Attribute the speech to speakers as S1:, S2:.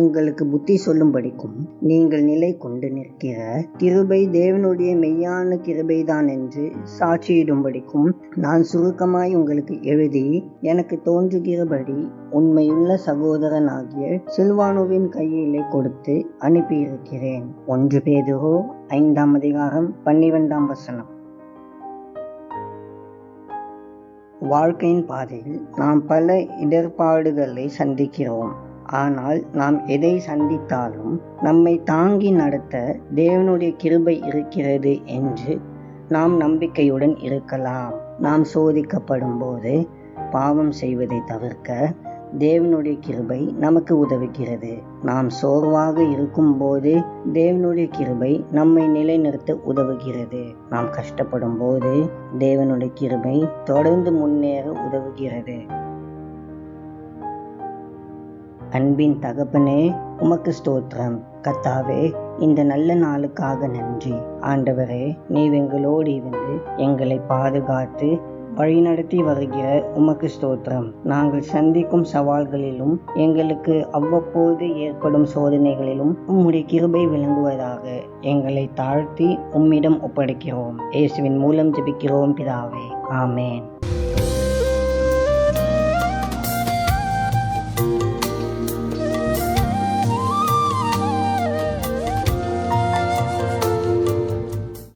S1: உங்களுக்கு புத்தி சொல்லும்படிக்கும் நீங்கள் நிலை கொண்டு நிற்கிற கிருபை தேவனுடைய மெய்யான கிருபைதான் என்று சாட்சியிடும்படிக்கும் நான் சுருக்கமாய் உங்களுக்கு எழுதி எனக்கு தோன்றுகிறபடி உண்மையுள்ள சகோதரனாகிய சில்வானுவின் கையிலே கொடுத்து அனுப்பியிருக்கிறேன். 1 பேதுரு 5ஆம் அதிகாரம் 12ஆம் வசனம். வாழ்க்கையின் பாதையில் நாம் பல இடர்பாடுகளை சந்திக்கிறோம். ஆனால் நாம் எதை சந்தித்தாலும் நம்மை தாங்கி நடத்த தேவனுடைய கிருபை இருக்கிறது என்று நாம் நம்பிக்கையுடன் இருக்கலாம். நாம் சோதிக்கப்படும் போது பாவம் செய்வதை தவிர்க்க தேவனுடைய கிருபை நமக்கு உதவுகிறது. நாம் சோர்வாக இருக்கும் போது தேவனுடைய கிருபை நம்மை நிலைநிறுத்த உதவுகிறது. நாம் கஷ்டப்படும் போது தேவனுடைய கிருபை தொடர்ந்து முன்னேற உதவுகிறது. அன்பின் தகப்பனே, உமக்கு ஸ்தோத்திரம். கர்த்தாவே, இந்த நல்ல நாளுக்காக நன்றி. ஆண்டவரே, நீர் எங்களோடு இருந்து எங்களை பாதுகாத்து வழிநடத்தி வருகிற உமக்கு ஸ்தோத்திரம். நாங்கள் சந்திக்கும் சவால்களிலும் எங்களுக்கு அவ்வப்போது ஏற்படும் சோதனைகளிலும் உம்முடைய கிருபை விளங்குவதாக. எங்களை தாழ்த்தி உம்மிடம் ஒப்படைக்கிறோம். இயேசுவின் மூலம் ஜெபிக்கிறோம் பிதாவே. ஆமேன்.